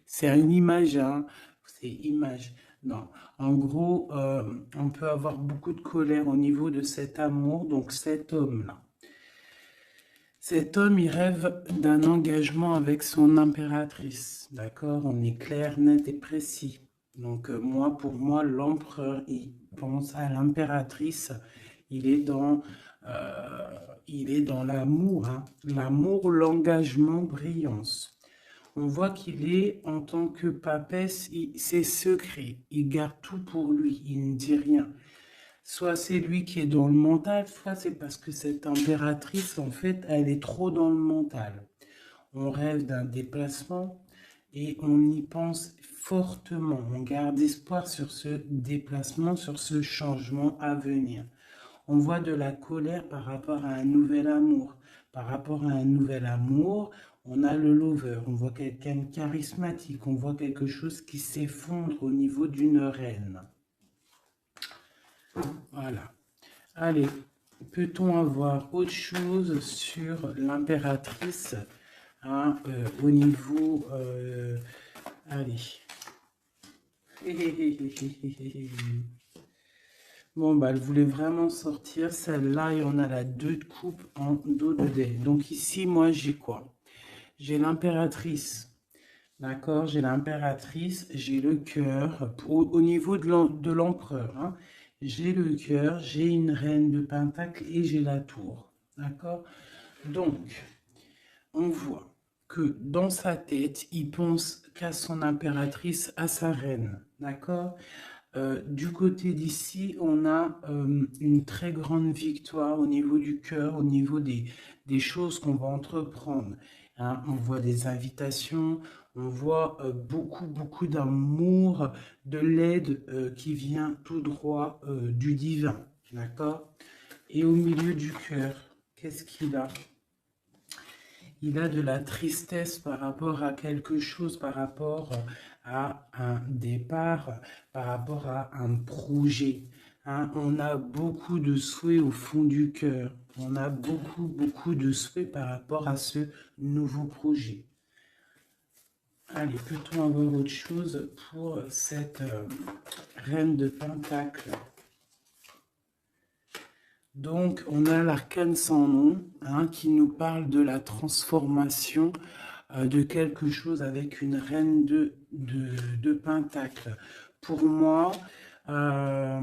C'est une image, hein, c'est image. Non, en gros, on peut avoir beaucoup de colère au niveau de cet amour, donc cet homme-là. Cet homme, il rêve d'un engagement avec son impératrice, d'accord? On est clair, net et précis. Donc moi, pour moi, l'empereur, il pense à l'impératrice. Il est dans, euh, il est dans l'amour, hein. L'amour, l'engagement, brillance. On voit qu'il est, en tant que papesse, c'est secret. Il garde tout pour lui. Il ne dit rien. Soit c'est lui qui est dans le mental, soit c'est parce que cette impératrice, en fait, elle est trop dans le mental. On rêve d'un déplacement et on y pense fortement. On garde espoir sur ce déplacement, sur ce changement à venir. On voit de la colère par rapport à un nouvel amour. Par rapport à un nouvel amour, on a le lover. On voit quelqu'un de charismatique. On voit quelque chose qui s'effondre au niveau d'une reine. Voilà. Allez, peut-on avoir autre chose sur l'impératrice, hein, au niveau... allez. Bon, bah, elle voulait vraiment sortir celle-là et on a la 2 de coupe en dos de dé. Donc ici, moi, j'ai quoi? J'ai l'impératrice. D'accord? J'ai l'impératrice, j'ai le cœur. Au niveau de l'empereur, hein, j'ai le cœur, j'ai une reine de pentacle et j'ai la tour. D'accord? Donc, on voit que dans sa tête, il pense qu'à son impératrice, à sa reine. D'accord? Du côté d'ici, on a une très grande victoire au niveau du cœur, au niveau des choses qu'on va entreprendre. Hein. On voit des invitations, on voit beaucoup d'amour, de l'aide qui vient tout droit du divin. D'accord? Et au milieu du cœur, qu'est-ce qu'il a? Il a de la tristesse par rapport à quelque chose, par rapport à un départ, par rapport à un projet. Hein. On a beaucoup de souhaits au fond du cœur. On a beaucoup de souhaits par rapport à ce nouveau projet. Allez, peut-on avoir autre chose pour cette reine de Pentacle? Donc, on a l'arcane sans nom, hein, qui nous parle de la transformation de quelque chose avec une reine de Pentacle. Pour moi, euh,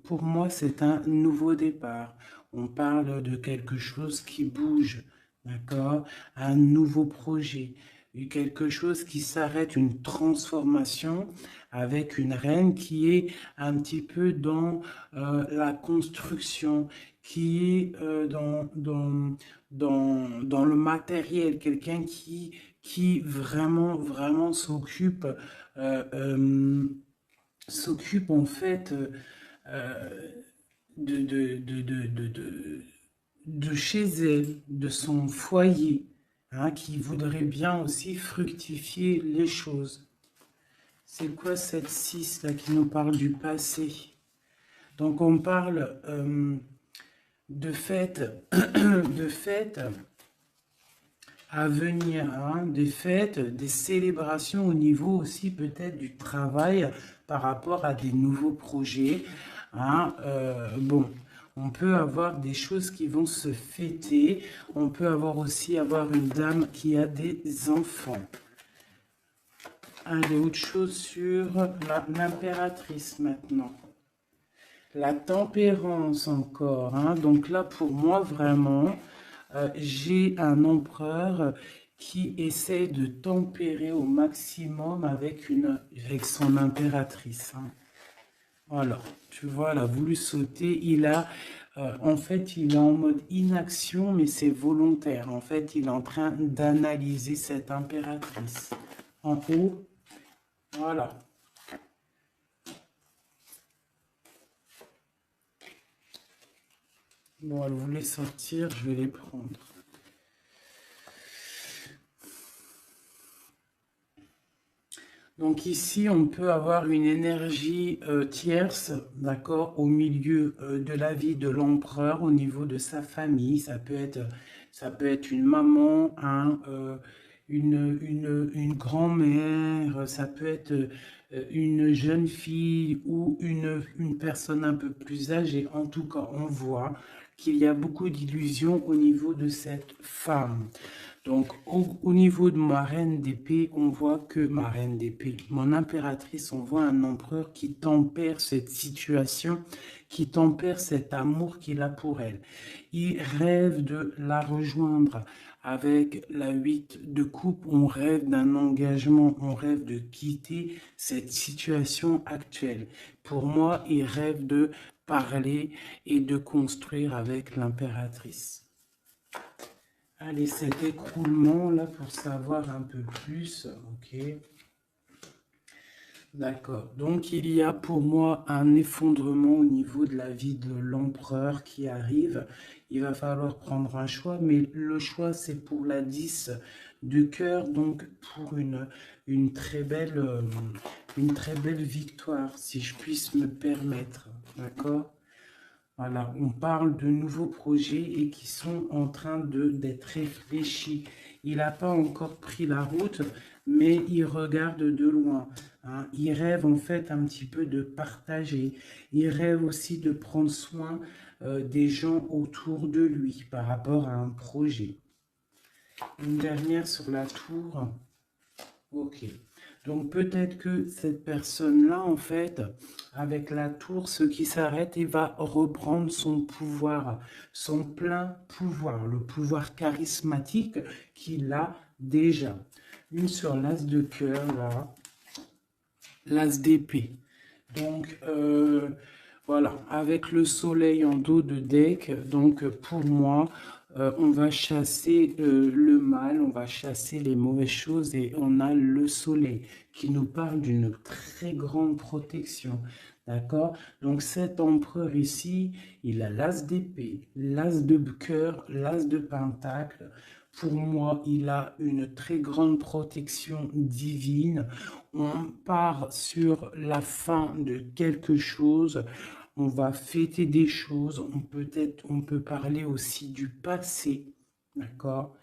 pour moi, c'est un nouveau départ. On parle de quelque chose qui bouge, d'accord? Un nouveau projet, quelque chose qui s'arrête, une transformation avec une reine qui est un petit peu dans la construction, qui est dans le matériel, quelqu'un qui vraiment s'occupe s'occupe en fait euh, de, de, de, de, de, de- de chez elle, de son foyer, hein, qui voudrait bien aussi fructifier les choses. C'est quoi cette 6 là qui nous parle du passé? Donc on parle de fêtes, de fêtes à venir, hein, des fêtes, des célébrations au niveau aussi peut-être du travail par rapport à des nouveaux projets. Hein, bon, on peut avoir des choses qui vont se fêter, on peut avoir aussi avoir une dame qui a des enfants. Allez, autre chose sur l'impératrice maintenant. La tempérance encore, hein. Donc là, pour moi, vraiment, j'ai un empereur qui essaie de tempérer au maximum avec son impératrice. Hein. Voilà, tu vois, elle a voulu sauter. En fait, il est en mode inaction, mais c'est volontaire. En fait, il est en train d'analyser cette impératrice. En haut, voilà. Bon, elle voulait sortir, je vais les prendre. Donc ici, on peut avoir une énergie tierce, d'accord, au milieu de la vie de l'empereur, au niveau de sa famille. Ça peut être une maman, hein, une grand-mère, ça peut être une jeune fille ou une personne un peu plus âgée. En tout cas, on voit qu'il y a beaucoup d'illusions au niveau de cette femme. Donc, au niveau de ma reine d'épée, on voit que ma reine d'épée, mon impératrice, on voit un empereur qui tempère cette situation, qui tempère cet amour qu'il a pour elle. Il rêve de la rejoindre. Avec la 8 de coupe, on rêve d'un engagement, on rêve de quitter cette situation actuelle. Pour moi, il rêve de parler et de construire avec l'impératrice. Allez, cet écroulement là pour savoir un peu plus, ok. D'accord, donc il y a pour moi un effondrement au niveau de la vie de l'empereur qui arrive. Il va falloir prendre un choix, mais le choix c'est pour la 10 de cœur, donc pour une très belle victoire, si je puisse me permettre, d'accord? Voilà, on parle de nouveaux projets et qui sont en train d'être réfléchis. Il n'a pas encore pris la route, mais il regarde de loin. Hein. Il rêve en fait un petit peu de partager. Il rêve aussi de prendre soin des gens autour de lui par rapport à un projet. Une dernière sur la tour. Ok. Donc peut-être que cette personne-là, en fait, avec la tour, ce qui s'arrête, il va reprendre son pouvoir, son plein pouvoir, le pouvoir charismatique qu'il a déjà. Une sur l'as de cœur, là, l'as d'épée. Donc, voilà, avec le soleil en dos de deck, donc pour moi, on va chasser le mal, on va chasser les mauvaises choses et on a le soleil qui nous parle d'une très grande protection. D'accord? Donc cet empereur ici, il a l'as d'épée, l'as de cœur, l'as de pentacle. Pour moi, il a une très grande protection divine. On part sur la fin de quelque chose. On va fêter des choses. On peut parler aussi du passé. D'accord?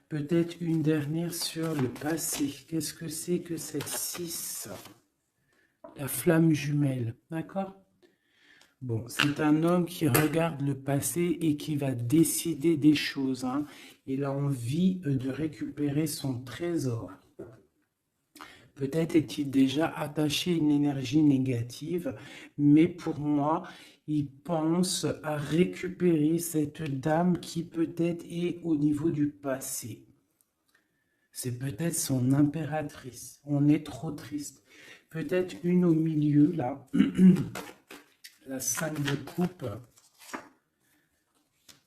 Peut-être une dernière sur le passé. Qu'est-ce que c'est que cette 6? La flamme jumelle. D'accord? Bon, c'est un homme qui regarde le passé et qui va décider des choses. Hein. Il a envie de récupérer son trésor. Peut-être est-il déjà attaché à une énergie négative, mais pour moi, il pense à récupérer cette dame qui peut-être est au niveau du passé. C'est peut-être son impératrice. On est trop triste. Peut-être une au milieu, là. La 5 de coupe.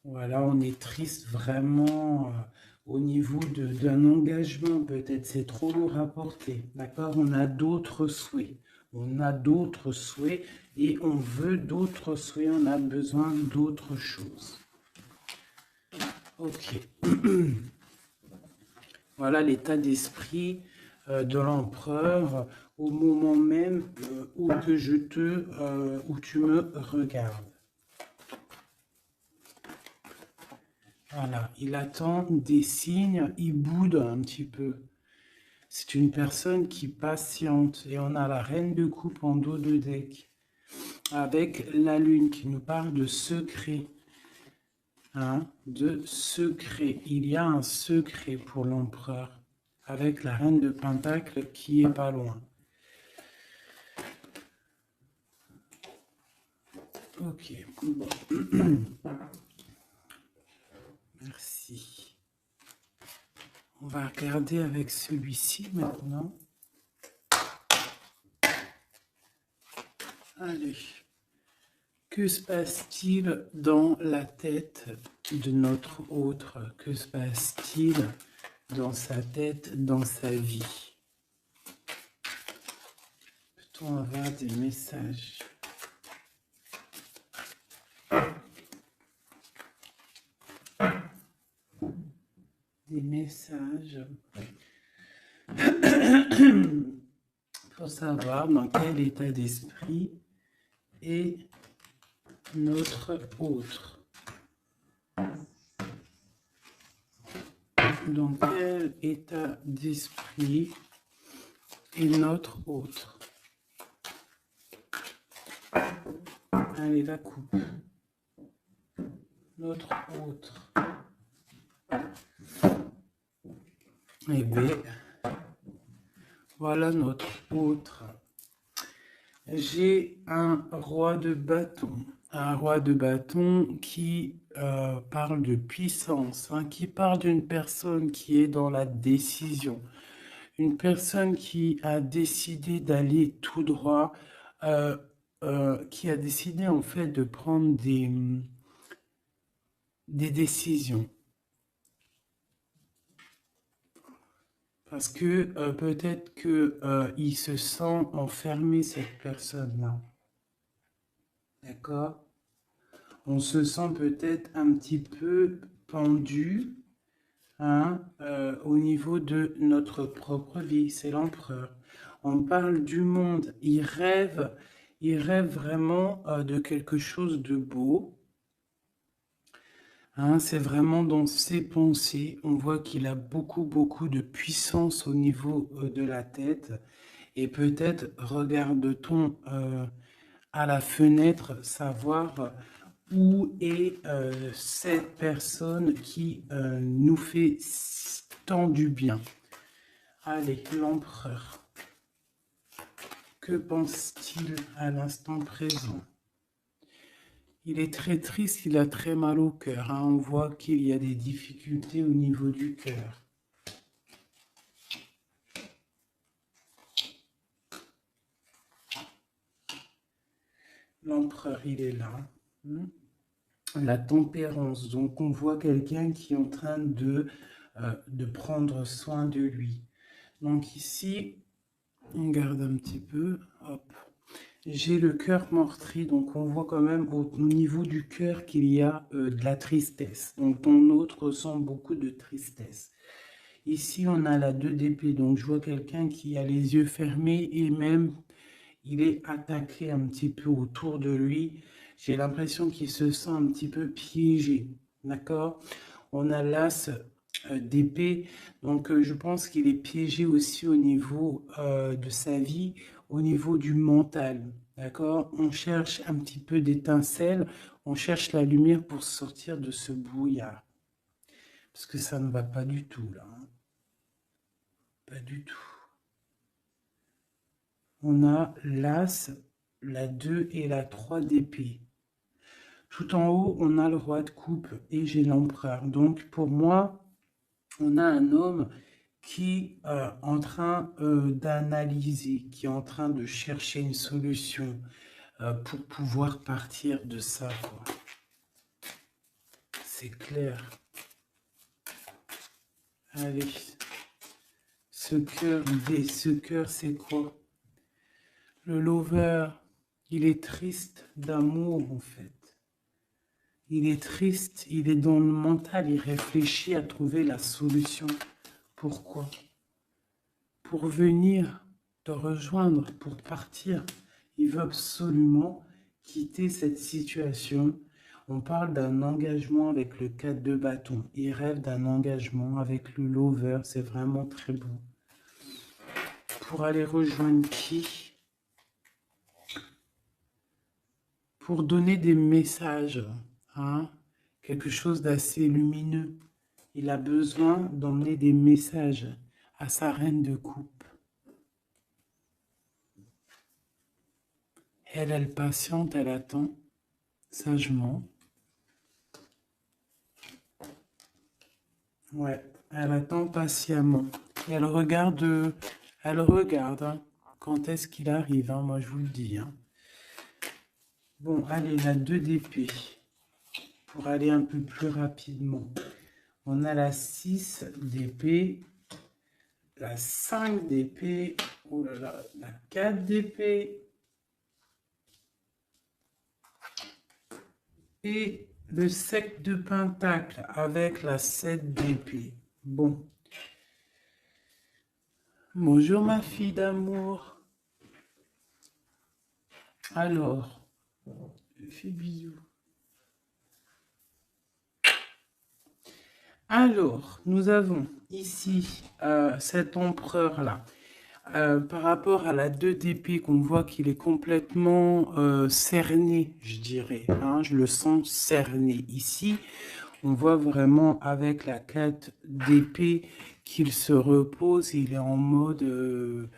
Voilà, on est triste vraiment au niveau d'un engagement, peut-être c'est trop lourd à porter, d'accord? On a d'autres souhaits, et on veut d'autres souhaits, on a besoin d'autres choses. Ok. Voilà l'état d'esprit de l'empereur au moment même où tu me regardes. Voilà, il attend des signes, il boude un petit peu. C'est une personne qui patiente. Et on a la reine de coupe en dos de deck. Avec la lune qui nous parle de secret. Hein, de secret. Il y a un secret pour l'empereur. Avec la reine de pentacle qui est pas loin. Ok. Bon. Merci. On va regarder avec celui-ci maintenant. Allez. Que se passe-t-il dans la tête de notre autre? Que se passe-t-il dans sa tête, dans sa vie? Peut-on avoir des messages? Des messages pour savoir dans quel état d'esprit est notre autre. Dans quel état d'esprit est notre autre? Allez, la coupe. Notre autre. Eh bien, voilà notre autre. J'ai un roi de bâton. Un roi de bâton qui parle de puissance, hein, qui parle d'une personne qui est dans la décision. Une personne qui a décidé d'aller tout droit, qui a décidé en fait de prendre des décisions. Parce que peut-être qu'il se sent enfermé, cette personne-là. D'accord? On se sent peut-être un petit peu pendu, hein, au niveau de notre propre vie. C'est l'empereur. On parle du monde. Il rêve vraiment de quelque chose de beau. Hein, c'est vraiment dans ses pensées. On voit qu'il a beaucoup de puissance au niveau de la tête. Et peut-être regarde-t-on à la fenêtre savoir où est cette personne qui nous fait tant du bien. Allez, l'empereur. Que pense-t-il à l'instant présent? Il est très triste, il a très mal au cœur. Hein. On voit qu'il y a des difficultés au niveau du cœur. L'empereur, il est là. La tempérance. Donc, on voit quelqu'un qui est en train de prendre soin de lui. Donc, ici, on garde un petit peu. Hop. J'ai le cœur meurtri, donc on voit quand même au niveau du cœur qu'il y a de la tristesse. Donc ton autre ressent beaucoup de tristesse. Ici, on a la 2 d'épée, donc je vois quelqu'un qui a les yeux fermés et même il est attaqué un petit peu autour de lui. J'ai l'impression qu'il se sent un petit peu piégé, d'accord? On a l'as d'épée, donc je pense qu'il est piégé aussi au niveau de sa vie, au niveau du mental, d'accord? On cherche un petit peu d'étincelle, on cherche la lumière pour sortir de ce brouillard, parce que ça ne va pas du tout là, hein. Pas du tout. On a l'as, la 2 et la 3 d'épée. Tout en haut, on a le roi de coupe et j'ai l'empereur. Donc pour moi, on a un homme qui est en train d'analyser, qui est en train de chercher une solution pour pouvoir partir de ça. C'est clair. Allez. Ce cœur, c'est quoi? Le lover, il est triste d'amour en fait. Il est triste, il est dans le mental, il réfléchit à trouver la solution. Pourquoi? Pour venir te rejoindre, pour partir. Il veut absolument quitter cette situation. On parle d'un engagement avec le 4 de bâton. Il rêve d'un engagement avec le lover. C'est vraiment très beau. Pour aller rejoindre qui? Pour donner des messages. Hein? Quelque chose d'assez lumineux. Il a besoin d'emmener des messages à sa reine de coupe. Elle patiente, elle attend sagement. Ouais, elle attend patiemment. Elle regarde, hein, quand est-ce qu'il arrive, hein, moi je vous le dis. Hein. Bon, allez, la 2 d'épée, pour aller un peu plus rapidement. On a la 6 d'épée, la 5 d'épée, oh là là, la 4 d'épée, et le 7 de pentacle avec la 7 d'épée. Bon. Bonjour ma fille d'amour. Alors, je fais bisous. Alors, nous avons ici cet empereur-là. Par rapport à la 2 d'épée, qu'on voit qu'il est complètement cerné, je dirais. Hein, je le sens cerné ici. On voit vraiment avec la 4 d'épée qu'il se repose. Il est en mode...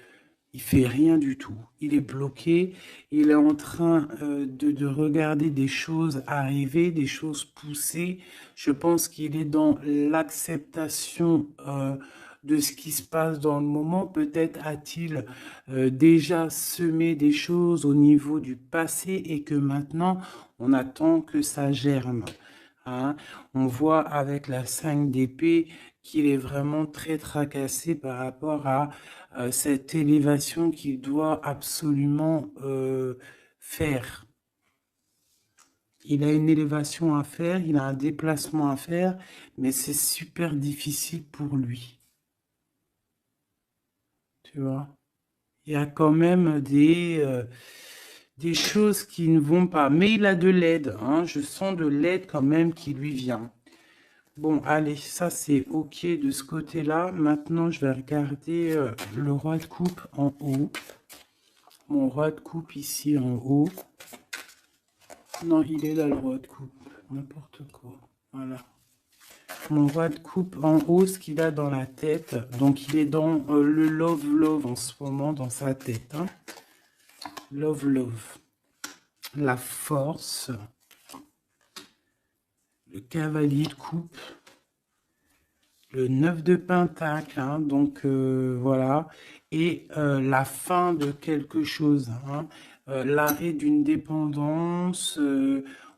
il fait rien du tout. Il est bloqué. Il est en train de regarder des choses arriver, des choses pousser. Je pense qu'il est dans l'acceptation de ce qui se passe dans le moment. Peut-être a-t-il déjà semé des choses au niveau du passé et que maintenant, on attend que ça germe. Hein. On voit avec la 5 d'épée qu'il est vraiment très tracassé par rapport à cette élévation qu'il doit absolument faire. Il a une élévation à faire, il a un déplacement à faire, mais c'est super difficile pour lui. Tu vois? Il y a quand même des choses qui ne vont pas. Mais il a de l'aide, hein. Je sens de l'aide quand même qui lui vient. Bon, allez, ça c'est OK de ce côté-là. Maintenant, je vais regarder le roi de coupe en haut. Mon roi de coupe ici en haut. Non, il est là le roi de coupe. N'importe quoi. Voilà. Mon roi de coupe en haut, ce qu'il a dans la tête. Donc, il est dans le love en ce moment, dans sa tête. Hein. Love. La force. Le cavalier de coupe. Le 9 de pentacle, hein, donc voilà, et la fin de quelque chose, hein, l'arrêt d'une dépendance,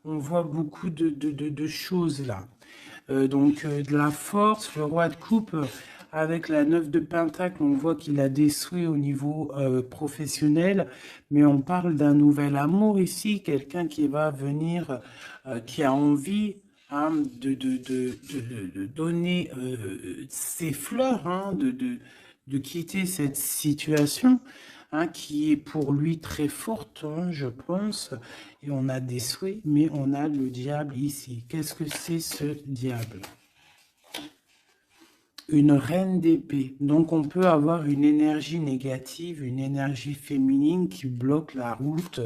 on voit beaucoup de choses là. Donc de la force, le roi de coupe, avec la 9 de pentacle, on voit qu'il a des souhaits au niveau professionnel, mais on parle d'un nouvel amour ici, quelqu'un qui va venir, qui a envie... Hein, de donner ses fleurs, hein, de quitter cette situation hein, qui est pour lui très forte, hein, je pense. Et on a des souhaits, mais on a le diable ici. Qu'est-ce que c'est ce diable? Une reine d'épée. Donc on peut avoir une énergie négative, une énergie féminine qui bloque la route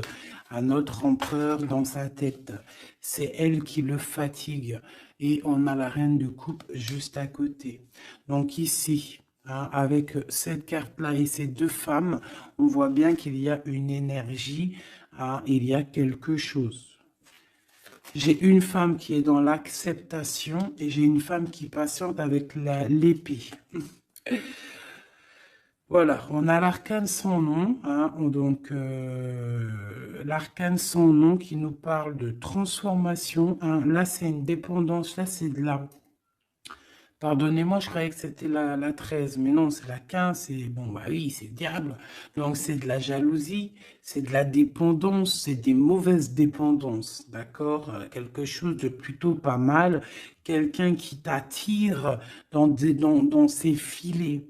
à notre empereur dans sa tête. C'est elle qui le fatigue. Et on a la reine de coupe juste à côté. Donc ici, hein, avec cette carte-là et ces deux femmes, on voit bien qu'il y a une énergie, hein, il y a quelque chose. J'ai une femme qui est dans l'acceptation et j'ai une femme qui patiente avec l'épée. Voilà, on a l'arcane sans nom, hein, donc l'arcane sans nom qui nous parle de transformation. Hein, là, c'est une dépendance, là, c'est de la... Pardonnez-moi, je croyais que c'était la 13, mais non, c'est la 15, c'est... Bon, bah oui, c'est le diable. Donc, c'est de la jalousie, c'est de la dépendance, c'est des mauvaises dépendances, d'accord? Quelque chose de plutôt pas mal, quelqu'un qui t'attire dans ses filets.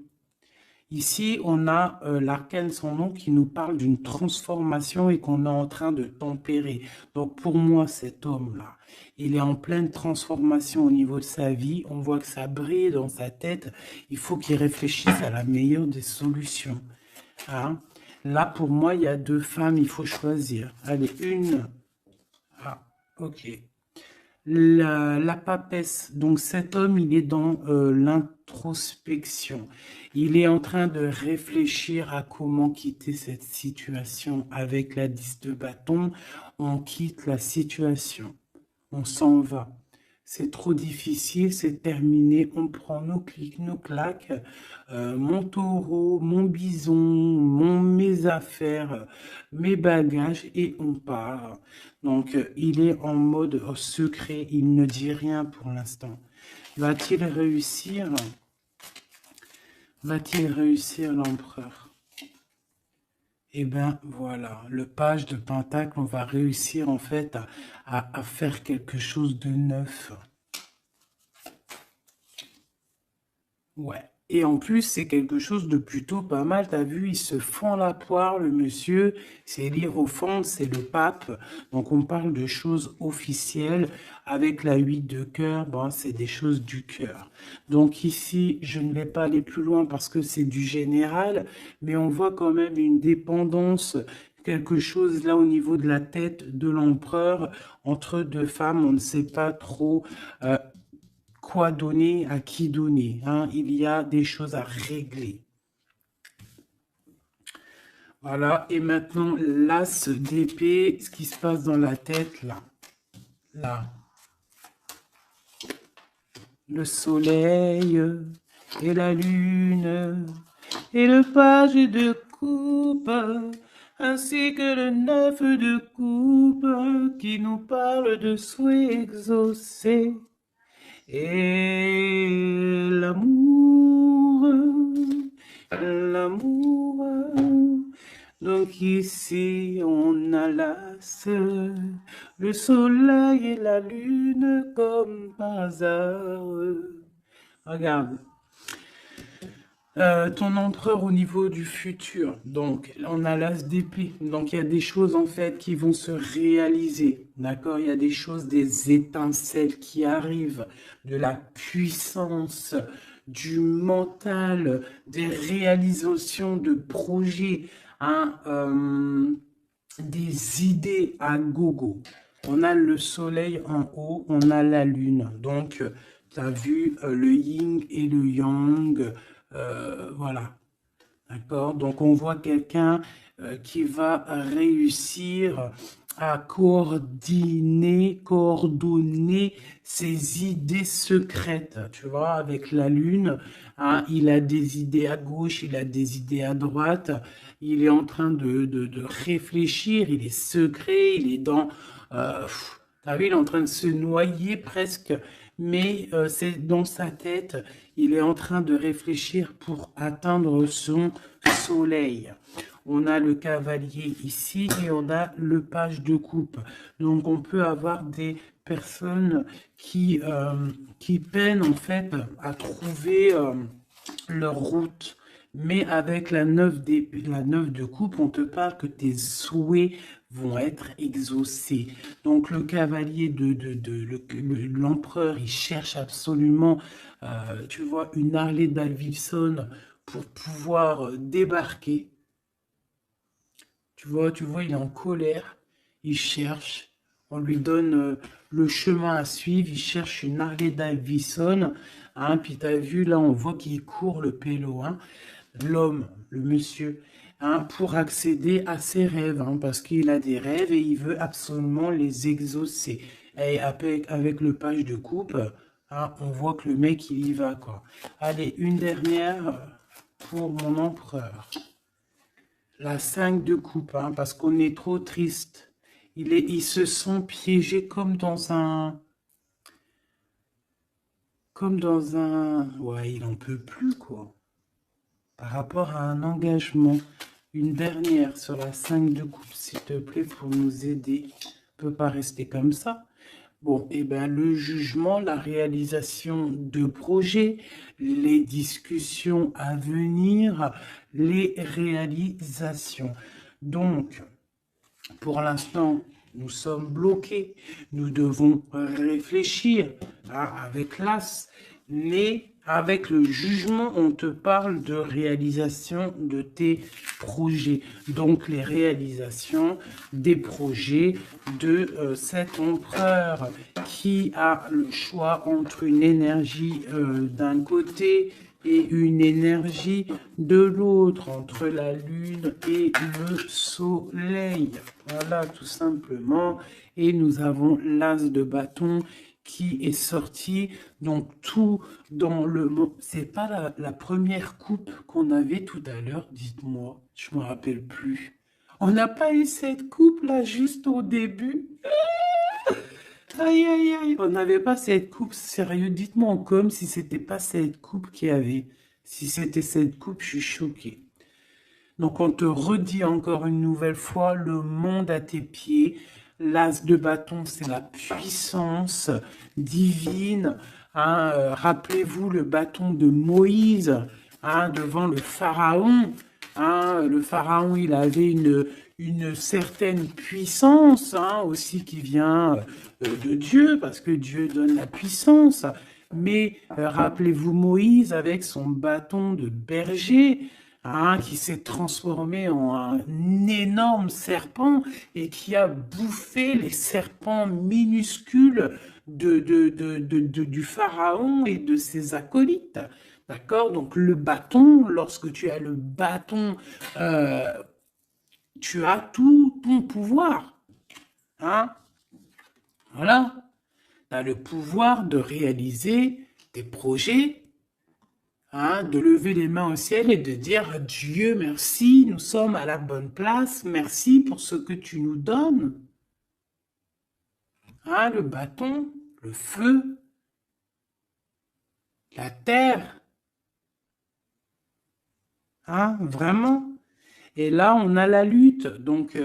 Ici, on a l'arcane sans nom qui nous parle d'une transformation et qu'on est en train de tempérer. Donc pour moi, cet homme-là, il est en pleine transformation au niveau de sa vie. On voit que ça brille dans sa tête. Il faut qu'il réfléchisse à la meilleure des solutions. Hein? Là, pour moi, il y a deux femmes, il faut choisir. Allez, une. Ah, ok. La papesse, donc cet homme, il est dans l'introspection. Il est en train de réfléchir à comment quitter cette situation. Avec la 10 de bâton, on quitte la situation. On s'en va. C'est trop difficile, c'est terminé. On prend nos clics, nos claques, mon taureau, mon bison, mes affaires, mes bagages et on part. Donc, il est en mode secret, il ne dit rien pour l'instant. Va-t-il réussir? Va-t-il réussir l'empereur? Eh bien, voilà, le page de Pentacle, on va réussir en fait à faire quelque chose de neuf. Ouais, Et en plus, c'est quelque chose de plutôt pas mal. T'as vu, il se fend la poire, le monsieur. C'est l'hiérophante, c'est le pape. Donc, on parle de choses officielles. Avec la 8 de cœur, bon, c'est des choses du cœur. Donc, ici, je ne vais pas aller plus loin parce que c'est du général. Mais on voit quand même une dépendance, quelque chose là au niveau de la tête de l'empereur entre deux femmes. On ne sait pas trop quoi donner, à qui donner, hein. Il y a des choses à régler. Voilà, et maintenant, l'as d'épée, ce qui se passe dans la tête, là. Là. Le soleil et la lune et le page de coupe, ainsi que le 9 de coupe qui nous parle de souhaits exaucés. Et l'amour, l'amour. Donc ici on a l'as, le soleil et la lune comme par hasard. Regarde. Ton empereur au niveau du futur, donc on a l'as d'épée, donc il y a des choses en fait qui vont se réaliser, d'accord? Il y a des choses, des étincelles qui arrivent, de la puissance, du mental, des réalisations de projets, hein, des idées à gogo. On a le soleil en haut, on a la lune, donc tu as vu le yin et le yang. Voilà, d'accord? Donc, on voit quelqu'un qui va réussir à coordonner ses idées secrètes, tu vois, avec la lune, hein, il a des idées à gauche, il a des idées à droite, il est en train de réfléchir, il est secret, il est dans... t'as vu, il est en train de se noyer presque, mais c'est dans sa tête, il est en train de réfléchir pour atteindre son soleil. On a le cavalier ici et on a le page de coupe. Donc on peut avoir des personnes qui peinent en fait à trouver leur route. Mais avec la 9 de coupe, on te parle que tes souhaits vont être exaucés. Donc le cavalier l'empereur, il cherche absolument, tu vois, une Harley Davidson pour pouvoir débarquer. Tu vois, il est en colère, il cherche, on lui donne le chemin à suivre, il cherche une Harley Davidson, hein, puis tu as vu, là, on voit qu'il court le pélo, hein, l'homme, le monsieur, hein, pour accéder à ses rêves, hein, parce qu'il a des rêves et il veut absolument les exaucer. Et avec le page de coupe, hein, on voit que le mec, il y va, quoi. Allez, une dernière pour mon empereur. La 5 de coupe, hein, parce qu'on est trop triste. Ils se sont piégés comme dans un... Ouais, il en peut plus, quoi. Par rapport à un engagement. Une dernière sur la 5 de coupe, s'il te plaît, pour nous aider. On ne peut pas rester comme ça. Bon, et bien le jugement, la réalisation de projets, les discussions à venir, les réalisations. Donc, pour l'instant, nous sommes bloqués. Nous devons réfléchir, hein, avec l'as, mais avec le jugement, on te parle de réalisation de tes projets. Donc, les réalisations des projets de cet empereur qui a le choix entre une énergie d'un côté et une énergie de l'autre, entre la lune et le soleil. Voilà, tout simplement. Et nous avons l'as de bâton qui est sorti. Donc, tout dans le monde. C'est pas la première coupe qu'on avait tout à l'heure, dites-moi. Je me rappelle plus. On n'a pas eu cette coupe là juste au début. Aïe, aïe, aïe. On n'avait pas cette coupe, sérieux. Dites-moi en com si c'était pas cette coupe qu'il y avait. Si c'était cette coupe, je suis choquée. Donc, on te redit encore une nouvelle fois, le monde à tes pieds. L'as de bâton, c'est la puissance divine. Hein, rappelez-vous le bâton de Moïse hein, devant le pharaon. Hein, le pharaon, il avait une certaine puissance, hein, aussi qui vient de Dieu, parce que Dieu donne la puissance. Mais rappelez-vous Moïse avec son bâton de berger, hein, qui s'est transformé en un énorme serpent et qui a bouffé les serpents minuscules du pharaon et de ses acolytes. D'accord? Donc le bâton, lorsque tu as le bâton, euh, tu as tout ton pouvoir. Hein? Voilà. Tu as le pouvoir de réaliser tes projets, hein, de lever les mains au ciel et de dire Dieu, merci, nous sommes à la bonne place, merci pour ce que tu nous donnes. Hein, le bâton, le feu, la terre. Hein, vraiment. Et là, on a la lutte. Donc,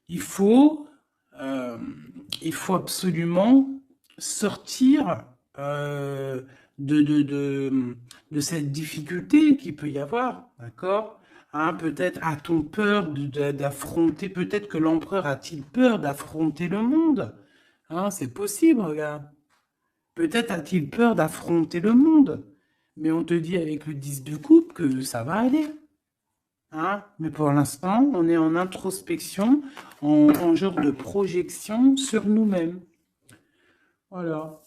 il faut, euh, il faut absolument sortir de, de, de, de cette difficulté qu'il peut y avoir, d'accord? Hein, peut-être a-t-on peur d'affronter, peut-être que l'empereur a-t-il peur d'affronter le monde? Hein, c'est possible, regarde. Peut-être a-t-il peur d'affronter le monde. Mais on te dit avec le 10 de coupe que ça va aller. Hein? Mais pour l'instant, on est en introspection, en genre de projection sur nous-mêmes. Voilà.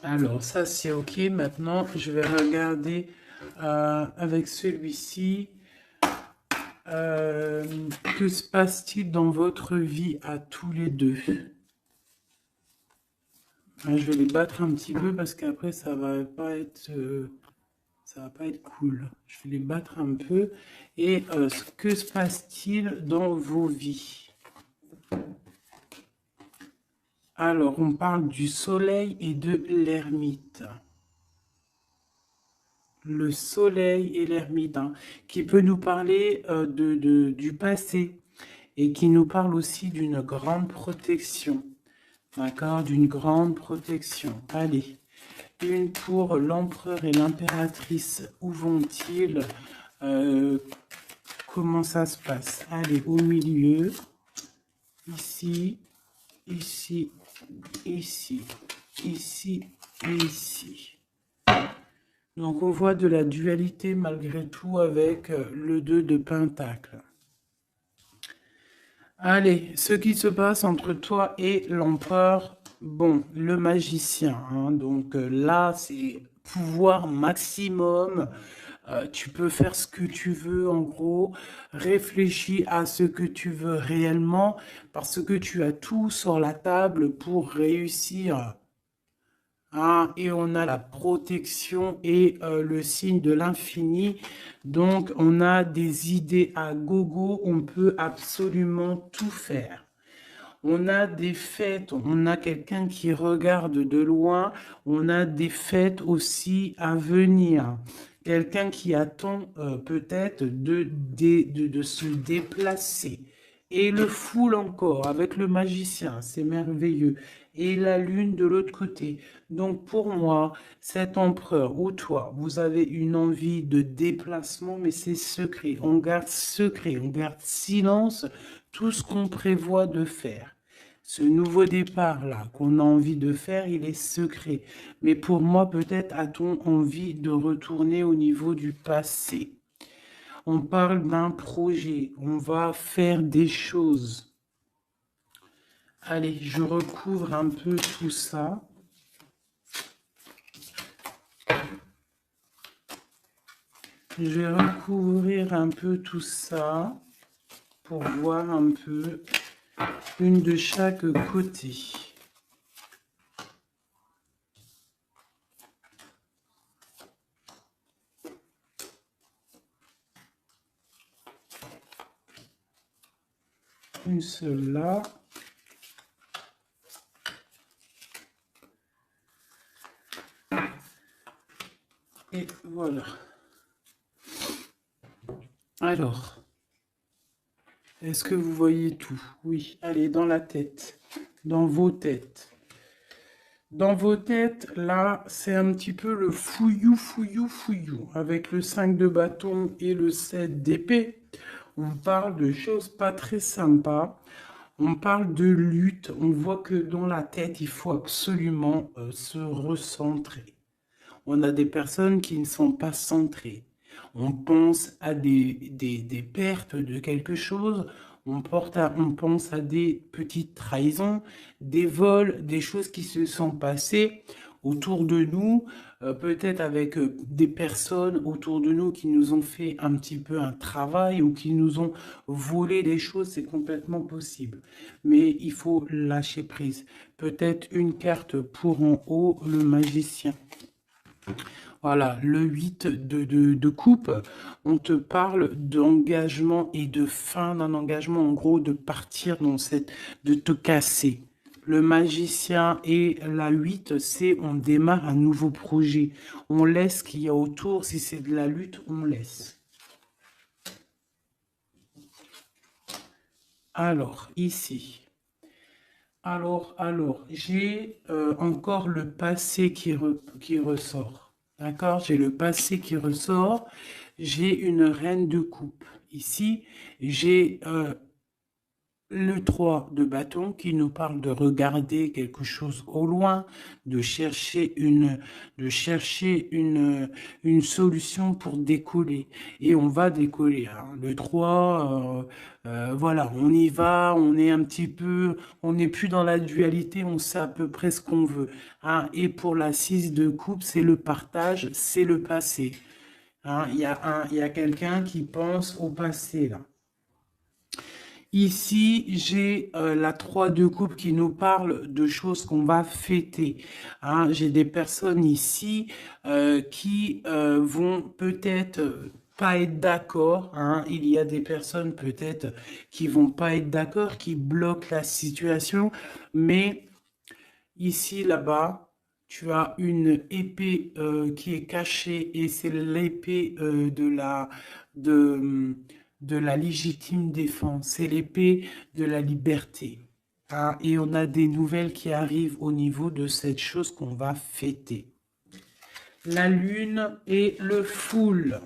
Alors, ça, c'est OK. Maintenant, je vais regarder avec celui-ci. Que se passe-t-il dans votre vie à tous les deux? Je vais les battre un petit peu parce qu'après, ça va pas être cool. Je vais les battre un peu. Et que se passe-t-il dans vos vies? Alors, on parle du soleil et de l'ermite. Le soleil et l'ermite, hein, qui peut nous parler du passé et qui nous parle aussi d'une grande protection. D'accord? D'une grande protection. Allez, une pour l'empereur et l'impératrice. Où vont-ils? Comment ça se passe? Allez, au milieu. Ici, ici, ici, ici et ici. Donc on voit de la dualité malgré tout avec le 2 de Pentacle. Allez, ce qui se passe entre toi et l'empereur, bon, le magicien, hein, donc là c'est pouvoir maximum, tu peux faire ce que tu veux en gros, réfléchis à ce que tu veux réellement parce que tu as tout sur la table pour réussir. Hein, et on a la protection et le signe de l'infini. Donc, on a des idées à gogo. On peut absolument tout faire. On a des fêtes. On a quelqu'un qui regarde de loin. On a des fêtes aussi à venir. Quelqu'un qui attend peut-être de se déplacer. Et le foule encore avec le magicien, c'est merveilleux. Et la lune de l'autre côté. Donc pour moi, cet empereur ou toi, vous avez une envie de déplacement, mais c'est secret. On garde secret, on garde silence tout ce qu'on prévoit de faire. Ce nouveau départ-là qu'on a envie de faire, il est secret. Mais pour moi, peut-être a-t-on envie de retourner au niveau du passé. On parle d'un projet, on va faire des choses. Allez, je recouvre un peu tout ça. Je vais recouvrir un peu tout ça pour voir un peu une de chaque côté. Une seule là. Et voilà. Alors, est-ce que vous voyez tout? Oui, allez, dans la tête, dans vos têtes. Dans vos têtes, là, c'est un petit peu le fouillou, fouillou, fouillou. Avec le 5 de bâton et le 7 d'épée, on parle de choses pas très sympas. On parle de lutte. On voit que dans la tête, il faut absolument se recentrer. On a des personnes qui ne sont pas centrées. On pense à des pertes de quelque chose. On pense à des petites trahisons, des vols, des choses qui se sont passées autour de nous, peut-être avec des personnes autour de nous qui nous ont fait un petit peu un travail ou qui nous ont volé des choses, c'est complètement possible. Mais il faut lâcher prise. Peut-être une carte pour en haut, le magicien. Voilà, le 8 de coupe, on te parle d'engagement et de fin d'un engagement, en gros, de partir dans cette, de te casser. Le magicien et la 8, c'est on démarre un nouveau projet. On laisse ce qu'il y a autour, si c'est de la lutte, on laisse. Alors, ici. Alors, j'ai encore le passé qui ressort. D'accord? J'ai le passé qui ressort. J'ai une reine de coupe. Ici, j'ai le 3 de bâton qui nous parle de regarder quelque chose au loin, de chercher une solution pour décoller. Et on va décoller, hein. Le 3, voilà, on y va, on est un petit peu, on n'est plus dans la dualité, on sait à peu près ce qu'on veut, hein. Et pour la 6 de coupe, c'est le partage, c'est le passé. Hein. Il y a quelqu'un qui pense au passé, là. Ici, j'ai la 3 de coupe qui nous parle de choses qu'on va fêter. Hein. J'ai des personnes ici qui vont peut-être pas être d'accord. Hein. Il y a des personnes peut-être qui vont pas être d'accord, qui bloquent la situation. Mais ici, là-bas, tu as une épée qui est cachée et c'est l'épée de, de la légitime défense. C'est l'épée de la liberté. Ah, et on a des nouvelles qui arrivent au niveau de cette chose qu'on va fêter. La lune et le foule.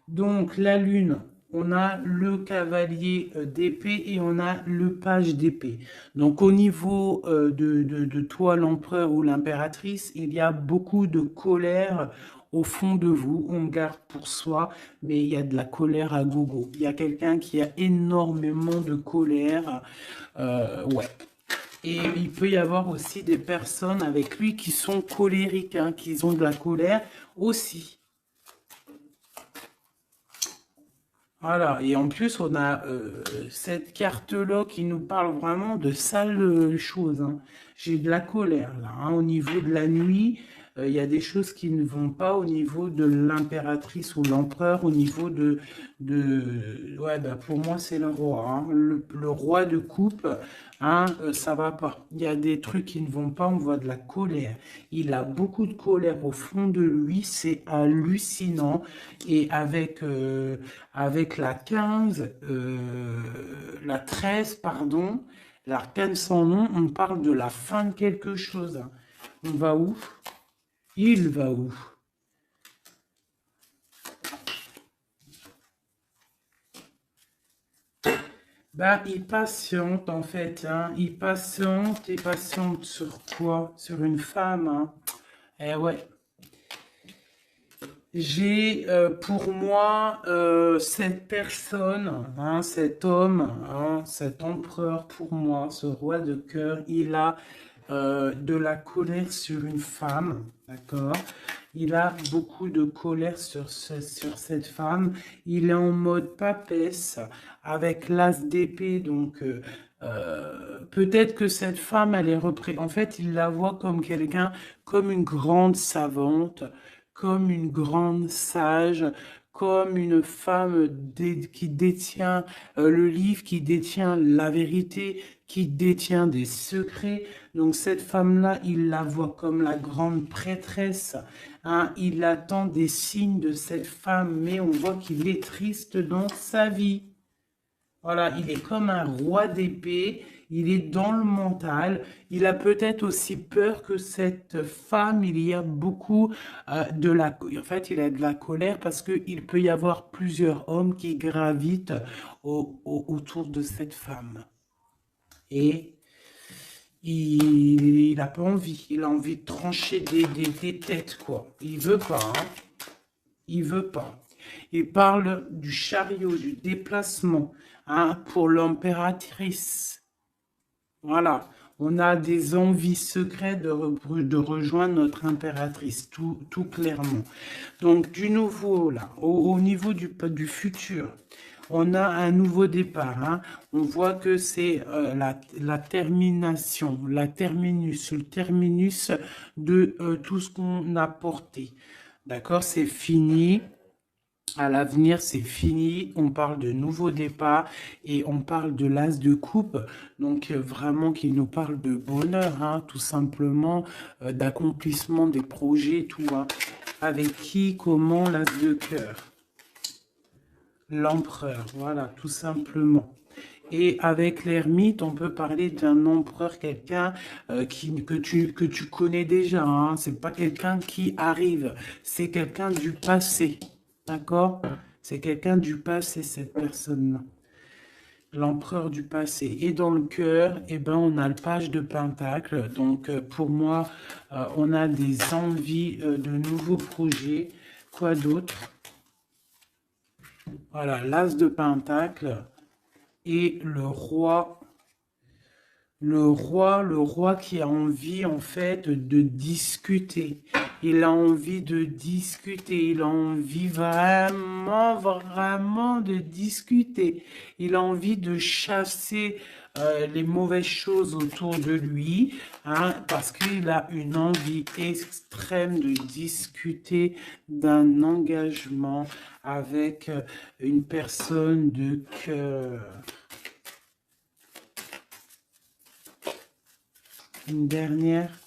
Donc, la lune, on a le cavalier d'épée et on a le page d'épée. Donc, au niveau de toi, l'empereur ou l'impératrice, il y a beaucoup de colère au fond de vous. On garde pour soi, mais il y a de la colère à gogo. Il y a quelqu'un qui a énormément de colère. Ouais. Et il peut y avoir aussi des personnes avec lui qui sont colériques, hein, qui ont de la colère aussi. Voilà, et en plus, on a cette carte-là qui nous parle vraiment de sales choses. Hein. J'ai de la colère, là. Hein. Au niveau de la nuit, il y a des choses qui ne vont pas au niveau de l'impératrice ou l'empereur, au niveau Ouais, bah, pour moi, c'est le roi. Hein. Le roi de coupe, hein, ça va pas. Il y a des trucs qui ne vont pas, on voit de la colère. Il a beaucoup de colère au fond de lui, c'est hallucinant. Et avec la 15, la 13, pardon, l'arcane sans nom, on parle de la fin de quelque chose. On va où? Il va où? Ben, il patiente en fait, hein. Il patiente et patiente sur quoi? Sur une femme, hein. Eh ouais. J'ai pour moi cette personne, hein, cet homme, hein, cet empereur pour moi, ce roi de cœur, il a de la colère sur une femme, d'accord? Il a beaucoup de colère sur cette femme. Il est en mode papesse avec l'as d'épée, donc peut-être que cette femme, elle est en fait, il la voit comme quelqu'un, comme une grande savante, comme une grande sage, comme une femme qui détient le livre, qui détient la vérité, qui détient des secrets. Donc cette femme-là, il la voit comme la grande prêtresse. Hein. Il attend des signes de cette femme, mais on voit qu'il est triste dans sa vie. Voilà, il est comme un roi d'épée, il est dans le mental, il a peut-être aussi peur que cette femme, il y a beaucoup en fait, il a de la colère parce qu'il peut y avoir plusieurs hommes qui gravitent autour de cette femme. Et il a pas envie, il a envie de trancher des têtes, quoi. Il veut pas, hein. Il veut pas. Il parle du chariot, du déplacement, hein, pour l'impératrice. Voilà. On a des envies secrètes de rejoindre notre impératrice, tout clairement. Donc, du nouveau, là, au niveau du futur, on a un nouveau départ, hein. On voit que c'est la termination, le terminus de tout ce qu'on a porté. D'accord? C'est fini. À l'avenir, c'est fini. On parle de nouveau départ et on parle de l'as de coupe. Donc, vraiment, qui nous parle de bonheur, hein, tout simplement, d'accomplissement des projets, tout, hein. Avec qui, comment, l'as de cœur. L'empereur, voilà, tout simplement. Et avec l'ermite, on peut parler d'un empereur, quelqu'un que tu connais déjà, hein. C'est pas quelqu'un qui arrive, c'est quelqu'un du passé. D'accord? C'est quelqu'un du passé, cette personne-là. L'empereur du passé. Et dans le cœur, eh ben, on a le page de Pentacle. Donc, pour moi, on a des envies de nouveaux projets. Quoi d'autre? Voilà, l'as de Pentacle et le roi qui a envie en fait de discuter. Il a envie de discuter. Il a envie vraiment de discuter. Il a envie de chasser les mauvaises choses autour de lui, hein, parce qu'il a une envie extrême de discuter d'un engagement avec une personne de cœur. Une dernière.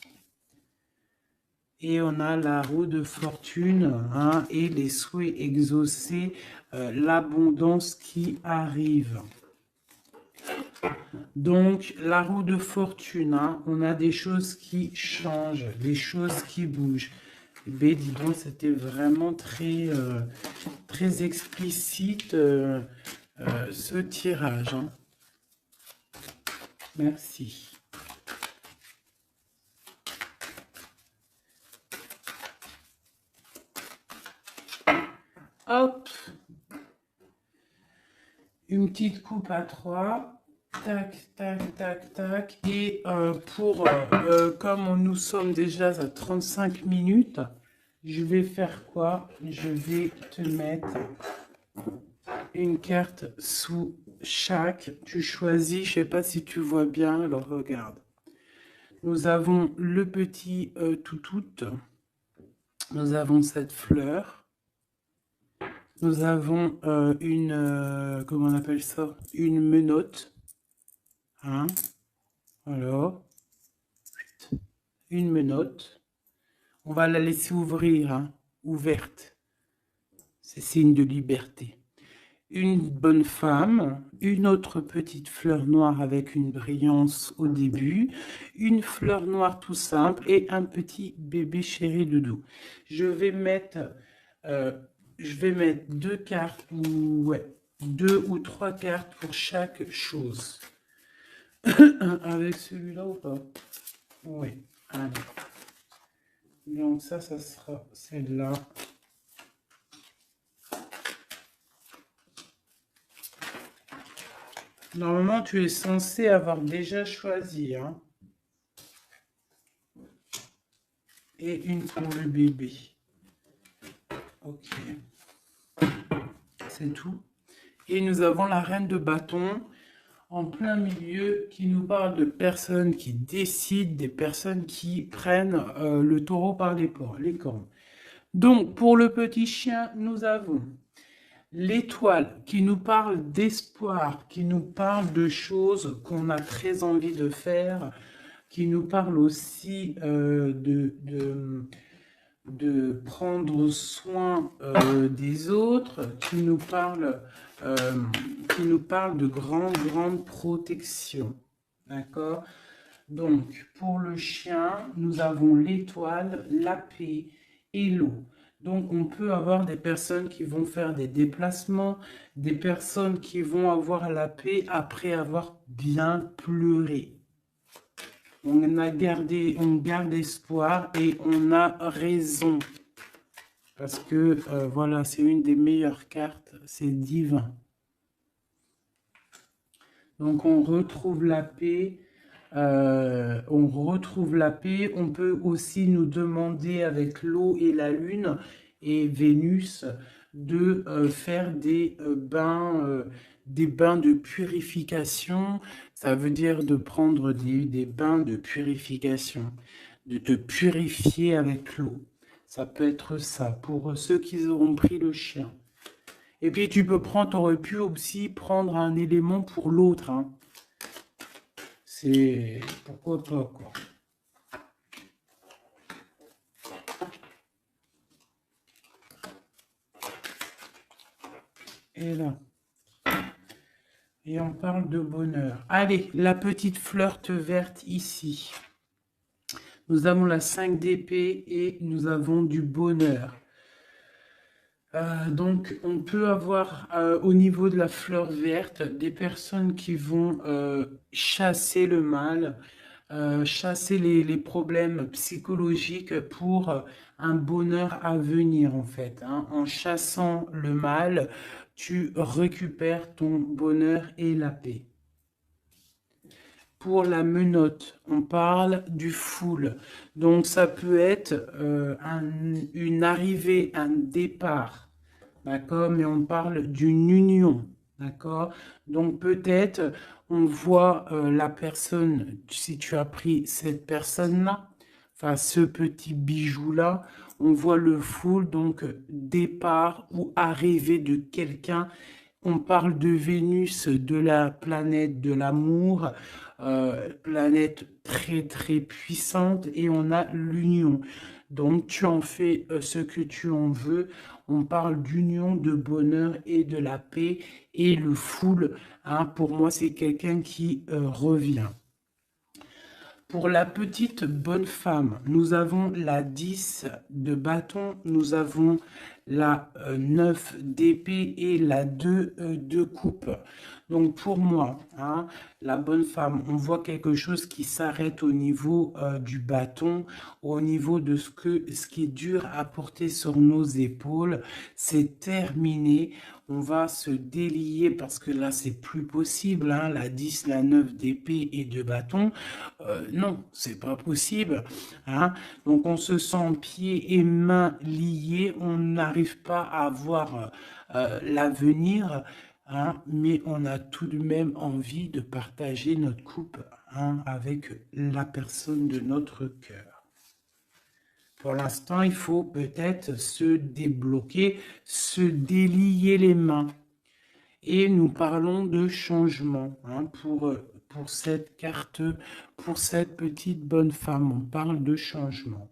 Et on a la roue de fortune, hein, et les souhaits exaucés, l'abondance qui arrive. Donc, la roue de fortune, hein, on a des choses qui changent, des choses qui bougent. Ben, dis donc, c'était vraiment très explicite ce tirage, hein. Merci. Hop, une petite coupe à 3. Tac, tac, tac, tac. Et comme nous sommes déjà à 35 minutes, je vais faire quoi? Je vais te mettre une carte sous chaque. Tu choisis, je sais pas si tu vois bien, alors regarde. Nous avons le petit toutout. Nous avons cette fleur. Nous avons comment on appelle ça? Une menotte. Hein? Alors, une menotte. On va la laisser ouvrir, hein? Ouverte. C'est signe de liberté. Une bonne femme, une autre petite fleur noire avec une brillance au début, une fleur noire tout simple et un petit bébé chéri doudou. Je vais mettre deux cartes, ouais, 2 ou 3 cartes pour chaque chose. Avec celui-là ou pas? Oui, allez. Donc ça sera celle-là. Normalement, tu es censé avoir déjà choisi, hein. Et une pour le bébé. Ok. C'est tout. Et nous avons la reine de bâton en plein milieu qui nous parle de personnes qui décident, des personnes qui prennent le taureau par les cornes. Donc, pour le petit chien, nous avons l'étoile qui nous parle d'espoir, qui nous parle de choses qu'on a très envie de faire, qui nous parle aussi de prendre soin des autres, euh, qui nous parle de grande protection. D'accord? Donc, pour le chien, nous avons l'étoile, la paix et l'eau. Donc, on peut avoir des personnes qui vont faire des déplacements, des personnes qui vont avoir la paix après avoir bien pleuré. On garde espoir et on a raison. Parce que, voilà, c'est une des meilleures cartes, c'est divin. Donc, on retrouve la paix. On retrouve la paix. On peut aussi nous demander avec l'eau et la lune et Vénus de faire des bains de purification. Ça veut dire de prendre des bains de purification, de te purifier avec l'eau. Ça peut être ça pour ceux qui auront pris le chien. Et puis tu aurais pu aussi prendre un élément pour l'autre, hein. C'est pourquoi pas, quoi. Et là. Et on parle de bonheur. Allez, la petite fleur verte ici. Nous avons la 5 d'épée et nous avons du bonheur. Donc, on peut avoir au niveau de la fleur verte des personnes qui vont chasser le mal, chasser les problèmes psychologiques pour un bonheur à venir en fait, hein. En chassant le mal, tu récupères ton bonheur et la paix. Pour la menotte, on parle du full. Donc ça peut être une arrivée, un départ, d'accord? Mais on parle d'une union, d'accord? Donc peut-être on voit la personne, si tu as pris cette personne-là, enfin ce petit bijou-là, on voit le full, donc départ ou arrivée de quelqu'un. On parle de Vénus, de la planète de l'amour, planète très puissante, et on a l'union. Donc tu en fais ce que tu en veux. On parle d'union, de bonheur et de la paix. Et le full, hein, pour moi, c'est quelqu'un qui revient. Pour la petite bonne femme, nous avons la 10 de bâton, nous avons la 9 d'épée et la 2 de coupe. Donc pour moi, hein, la bonne femme, on voit quelque chose qui s'arrête au niveau du bâton, au niveau de ce qui est dur à porter sur nos épaules. C'est terminé. On va se délier parce que là, c'est plus possible, hein, la 10, la 9 d'épée et de bâton. Non, c'est pas possible, hein. Donc, on se sent pieds et mains liés. On n'arrive pas à voir l'avenir, hein, mais on a tout de même envie de partager notre coupe, hein, avec la personne de notre cœur. Pour l'instant, il faut peut-être se débloquer, se délier les mains. Et nous parlons de changement, hein, pour cette carte, pour cette petite bonne femme. On parle de changement.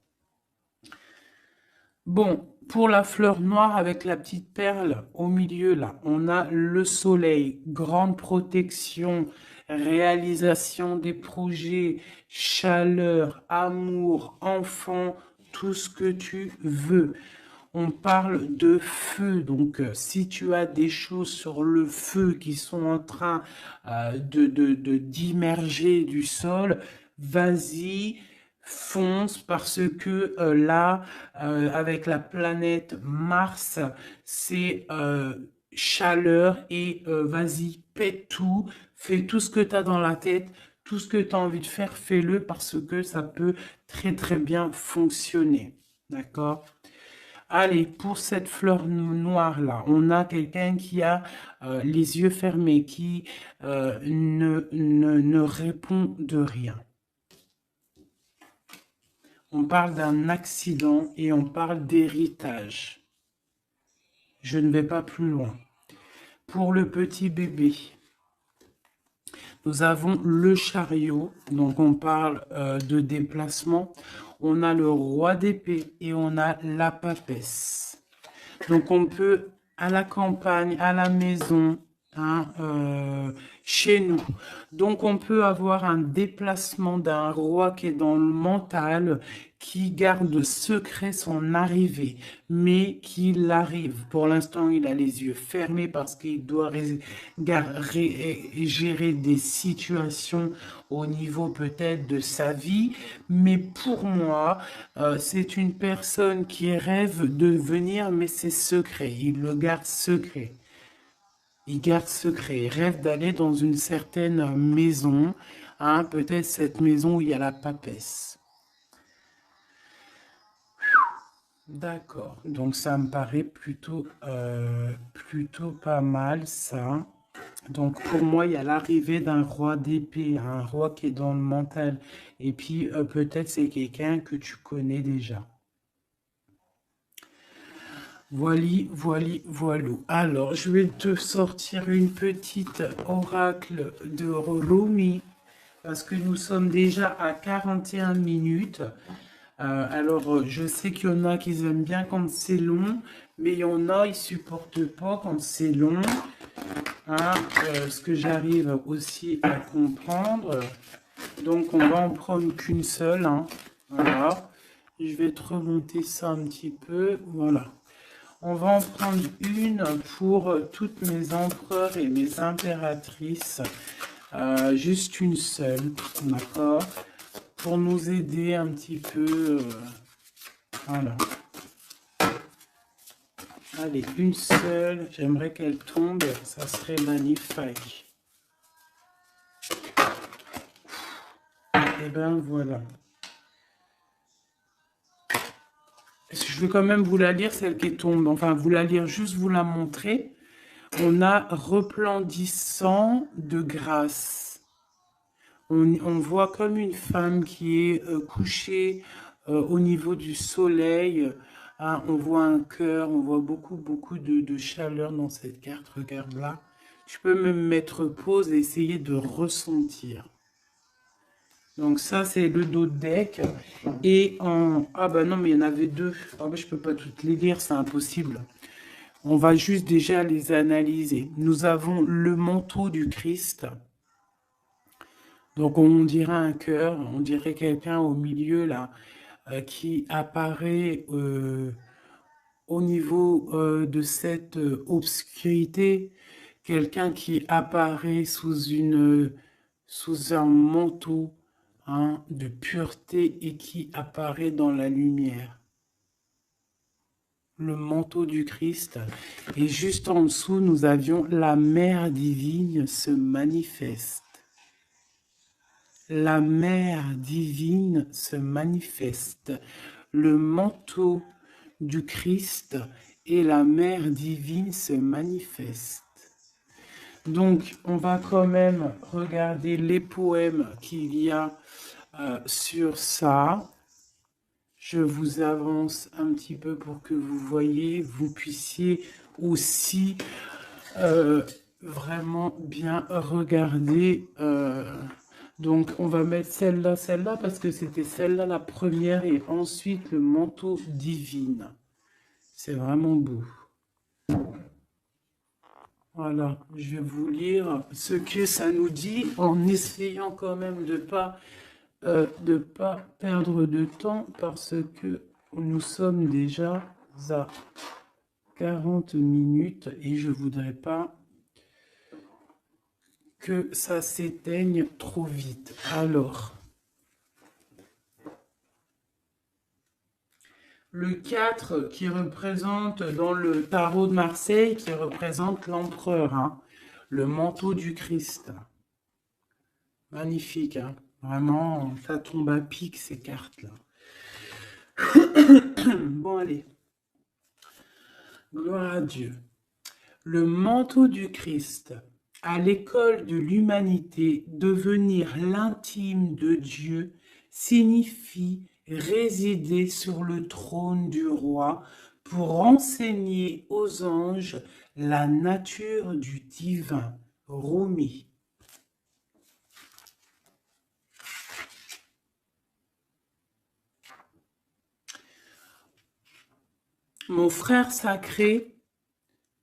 Bon, pour la fleur noire avec la petite perle au milieu, là, on a le soleil, grande protection, réalisation des projets, chaleur, amour, enfant, tout ce que tu veux. On parle de feu, donc si tu as des choses sur le feu qui sont en train d'immerger du sol, vas-y, fonce, parce que là, avec la planète Mars, c'est chaleur, et vas-y, pète tout, fais tout ce que tu as dans la tête, tout ce que tu as envie de faire, fais-le, parce que ça peut très bien fonctionner. D'accord? Allez, pour cette fleur noire-là, on a quelqu'un qui a les yeux fermés, qui ne répond de rien. On parle d'un accident et on parle d'héritage. Je ne vais pas plus loin. Pour le petit bébé, nous avons le chariot, donc on parle de déplacement. on a le roi d'épée et on a la papesse. Donc, on peut, à la campagne, à la maison, hein, chez nous. Donc, on peut avoir un déplacement d'un roi qui est dans le mental, qui garde secret son arrivée, mais qu'il arrive. Pour l'instant, il a les yeux fermés parce qu'il doit gérer des situations au niveau peut-être de sa vie. Mais pour moi, c'est une personne qui rêve de venir, mais c'est secret. Il le garde secret. Il garde secret. Il rêve d'aller dans une certaine maison. Hein, peut-être cette maison où il y a la papesse. D'accord. Donc ça me paraît plutôt pas mal ça. Donc pour moi, il y a l'arrivée d'un roi d'épée, un roi qui est dans le mental. Et puis peut-être c'est quelqu'un que tu connais déjà. Voilou. Alors, je vais te sortir une petite oracle de Rumi, parce que nous sommes déjà à 41 minutes. Alors, je sais qu'il y en a qui aiment bien quand c'est long, mais il y en a, ils supportent pas quand c'est long. Hein, ce que j'arrive aussi à comprendre. Donc, on va en prendre qu'une seule. Hein. Voilà. Je vais te remonter ça un petit peu. Voilà. On va en prendre une pour toutes mes empereurs et mes impératrices. Juste une seule, d'accord? Pour nous aider un petit peu. Voilà. Allez, une seule. J'aimerais qu'elle tombe. Ça serait magnifique. Et ben voilà. Je vais quand même vous la lire, celle qui tombe. Enfin, vous la lire, juste vous la montrer. On a resplendissant de grâce. On voit comme une femme qui est couchée au niveau du soleil. Hein, on voit un cœur, on voit beaucoup de chaleur dans cette carte. Regarde là. Tu peux même mettre pause et essayer de ressentir. Donc ça, c'est le dos de deck. Et en... Ah bah non, mais il y en avait deux. Ah bah, je peux pas toutes les lire, c'est impossible. On va juste déjà les analyser. Nous avons le manteau du Christ. Donc on dirait un cœur, on dirait quelqu'un au milieu là, qui apparaît au niveau de cette obscurité. Quelqu'un qui apparaît sous un manteau, hein, de pureté et qui apparaît dans la lumière. Le manteau du Christ. Et juste en dessous, nous avions la mère divine se manifeste. La mère divine se manifeste. Le manteau du Christ et la mère divine se manifestent. Donc, on va quand même regarder les poèmes qu'il y a sur ça. Je vous avance un petit peu pour que vous voyez, vous puissiez aussi vraiment bien regarder. Donc, on va mettre celle-là, parce que c'était celle-là la première, et ensuite le manteau divin. C'est vraiment beau. Voilà, je vais vous lire ce que ça nous dit, en essayant quand même de pas perdre de temps, parce que nous sommes déjà à 40 minutes et je voudrais pas que ça s'éteigne trop vite. Alors, le 4 qui représente dans le tarot de Marseille, qui représente l'empereur, hein, le manteau du Christ. Magnifique, hein. Vraiment, ça tombe à pic ces cartes-là. Bon, allez. Gloire à Dieu. Le manteau du Christ, à l'école de l'humanité, devenir l'intime de Dieu signifie résider sur le trône du roi pour enseigner aux anges la nature du divin. Rumi. Mon frère sacré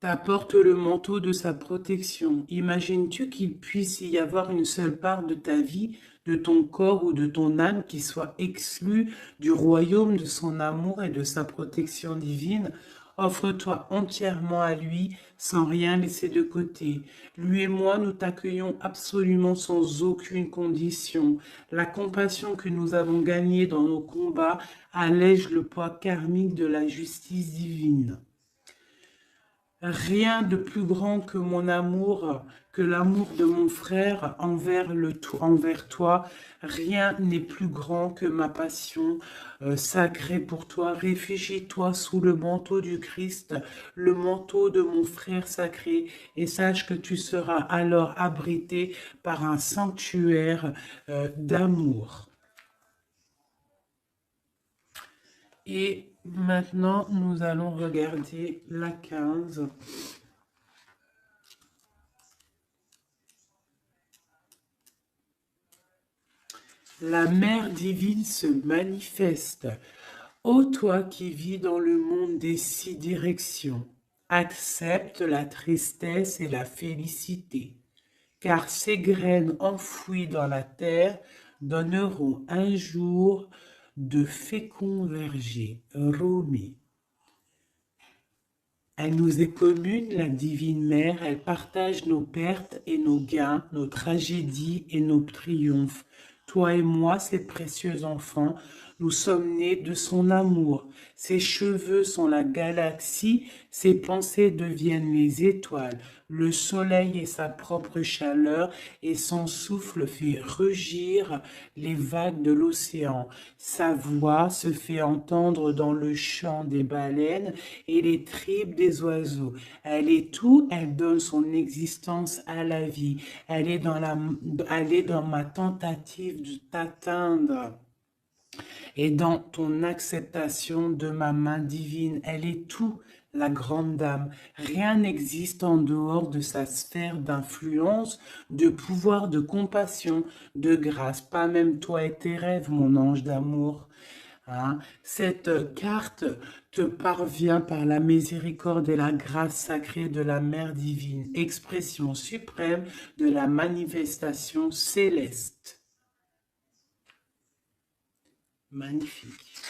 t'apporte le manteau de sa protection. Imagines-tu qu'il puisse y avoir une seule part de ta vie, de ton corps ou de ton âme qui soit exclue du royaume de son amour et de sa protection divine? Offre-toi entièrement à lui, sans rien laisser de côté. Lui et moi, nous t'accueillons absolument sans aucune condition. La compassion que nous avons gagnée dans nos combats allège le poids karmique de la justice divine. Rien de plus grand que mon amour, que l'amour de mon frère envers toi. Rien n'est plus grand que ma passion sacrée pour toi. Réfugie-toi sous le manteau du Christ, le manteau de mon frère sacré, et sache que tu seras alors abrité par un sanctuaire d'amour. Et maintenant, nous allons regarder la 15. La mère divine se manifeste. Ô toi qui vis dans le monde des 6 directions, accepte la tristesse et la félicité, car ces graines enfouies dans la terre donneront un jour de féconds vergers. Rumi. Elle nous est commune, la divine mère, elle partage nos pertes et nos gains, nos tragédies et nos triomphes. Toi et moi, ses précieux enfants, nous sommes nés de son amour. Ses cheveux sont la galaxie, ses pensées deviennent les étoiles. Le soleil est sa propre chaleur et son souffle fait rugir les vagues de l'océan. Sa voix se fait entendre dans le chant des baleines et les tripes des oiseaux. Elle est tout, elle donne son existence à la vie. Elle est dans ma tentative de t'atteindre et dans ton acceptation de ma main divine. Elle est tout, la grande dame. Rien n'existe en dehors de sa sphère d'influence, de pouvoir, de compassion, de grâce. Pas même toi et tes rêves, mon ange d'amour. Hein? Cette carte te parvient par la miséricorde et la grâce sacrée de la Mère divine, expression suprême de la manifestation céleste. Magnifique.